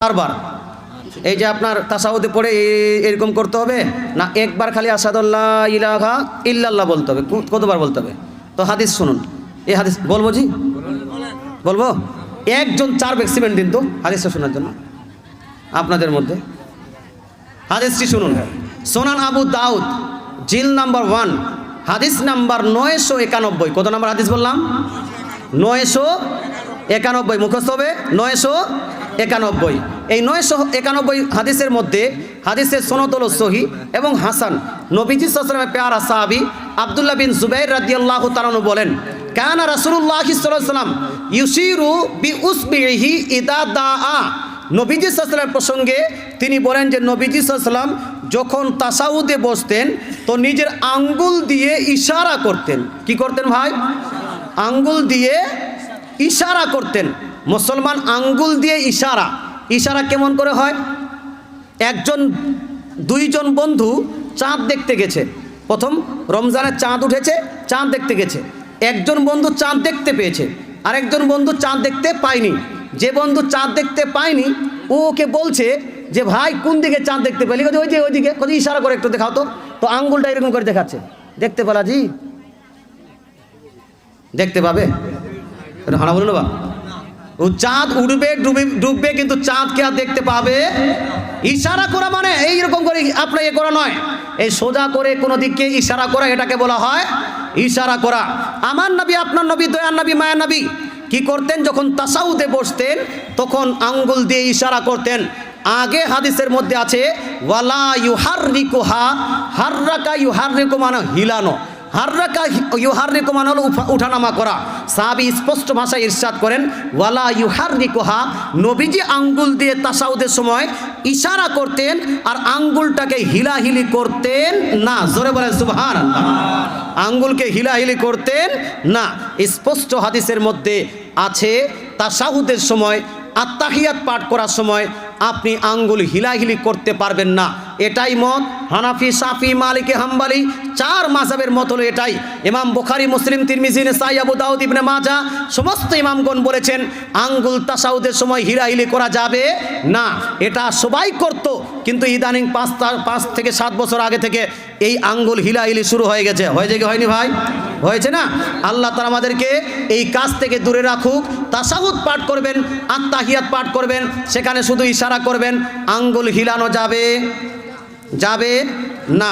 বারবার এই যে আপনার তাসাউদে পড়ে এরকম করতে হবে না, একবার খালি আসাদুল্লাহ ইলাহা ইল্লাল্লাহ বলতে হবে? কতবার বলতে হবে? তো হাদিস শুনুন, এই হাদিস বলবো জি, বলবো। একজন 4 ম্যাক্সিমেন্ট দিন তো হাদিসটা শোনার জন্য আপনাদের মধ্যে। হাদিসটি শুনুন, সুনান আবু দাউদ জিল নাম্বার 1 হাদিস নাম্বার 991। কত নাম্বার হাদিস বললাম? 991। মুখস্থ হবে 991। এই 991 হাদিসের মধ্যে হাদিসের সনদ হলো সহিহ এবং হাসান। নবীজি সাল্লাল্লাহু আলাইহি ওয়াসাল্লামের প্যারা সাহাবী আব্দুল্লাহ বিন জুবাইর রাদিয়াল্লাহু তাআলা বলেন, কানা রাসূলুল্লাহ সাল্লাল্লাহু আলাইহি ওয়াসাল্লাম ইউশিরু বিউসবিহি ইদা দাআ। নবীজি সাল্লাল্লাহু আলাইহি ওয়াসাল্লাম প্রসঙ্গে তিনি বলেন যে নবীজি সাল্লাল্লাহু আলাইহি ওয়াসাল্লাম যখন তাসাউদে বসতেন তো নিজের আঙ্গুল দিয়ে ইশারা করতেন। কি করতেন ভাই? আঙ্গুল দিয়ে ইশারা করতেন। মুসলমান আঙ্গুল দিয়ে ইশারা, ইশারা কেমন করে হয়? দুইজন বন্ধু চাঁদ দেখতে গেছে, প্রথম রমজানের চাঁদ উঠেছে, চাঁদ দেখতে গেছে। একজন বন্ধু চাঁদ দেখতে পেয়েছে, আরেকজন বন্ধু চাঁদ দেখতে পায়নি। যে বন্ধু চাঁদ দেখতে পায়নি ওকে বলছে যে ভাই কোন দিকে চাঁদ দেখতে পেলি? ওই যে ওইদিকে। কোথায়? ইশারা করে একটু দেখাও তো আঙ্গুলটা এরকম করে দেখাচ্ছে। দেখতে পেলা জি? দেখতে পাবে? হানা বলুন বা ও চাঁদ উঠবে ডুববে কিন্তু চাঁদকে আর দেখতে পাবে? ইশারা করা মানে এইরকম করে আপনার ইয়ে করা নয়, এই সোজা করে কোনো দিককে ইশারা করা, এটাকে বলা হয় ইশারা করা। আমার নবী, আপনার নবী, দয়ার নবী, মায়ের নবী কি করতেন? যখন তাসাউদে বসতেন তখন আঙ্গুল দিয়ে ইশারা করতেন। আগে হাদিসের মধ্যে আছে ওয়ালা ইউহাররিকুহা, হাররাকা ইউহাররিকু মানে হিলানো, হাররাকা ইউহাররিকু মানে হলো উঠানামা করা। সাহাবী স্পষ্ট ভাষায় ইরশাদ করেন ওয়ালা ইউহাররিকুহা, নবীজি আঙ্গুল দিয়ে তাসাউদের সময় ইশারা করতেন আর আঙ্গুলটাকে হিলাহিলি করতেন না। জোরে বলেন সুবহানাল্লাহ। আঙ্গুলকে হিলাহিলি করতেন না। স্পষ্ট হাদিসের মধ্যে আছে তাশাহুদের সময়, আত্তাহিয়াত পাঠ করার সময় আপনি আঙ্গুল হিলাহিলি করতে পারবেন না। এটাই মত হানাফি, শাফি, মালিকি, হাম্বলি 4 মাযহাবের মত হলো এটাই। ইমাম বুখারী, মুসলিম, তিরমিজি, নাসাঈ, আবু দাউদ, ইবনে মাজাহ সমস্ত ইমামগণ বলেছেন আঙ্গুল তাশাহুদের সময় হিলাহিলি করা যাবে না। এটা সবাই করত, কিন্তু ইদানিং 5 থেকে 7 বছর আগে থেকে এই আঙ্গুল হিলাহিলি শুরু হয়ে গেছে। হয়েছে কি হয়নি ভাই? হয়েছে না? আল্লাহ তাআলা আমাদেরকে এই কাজ থেকে দূরে রাখুক। তাশাহুদ পাঠ করবেন, আত্তাহিয়াত পাঠ করবেন, সেখানে শুধু ইশারা করবেন, আঙ্গুল হিলানো যাবে না।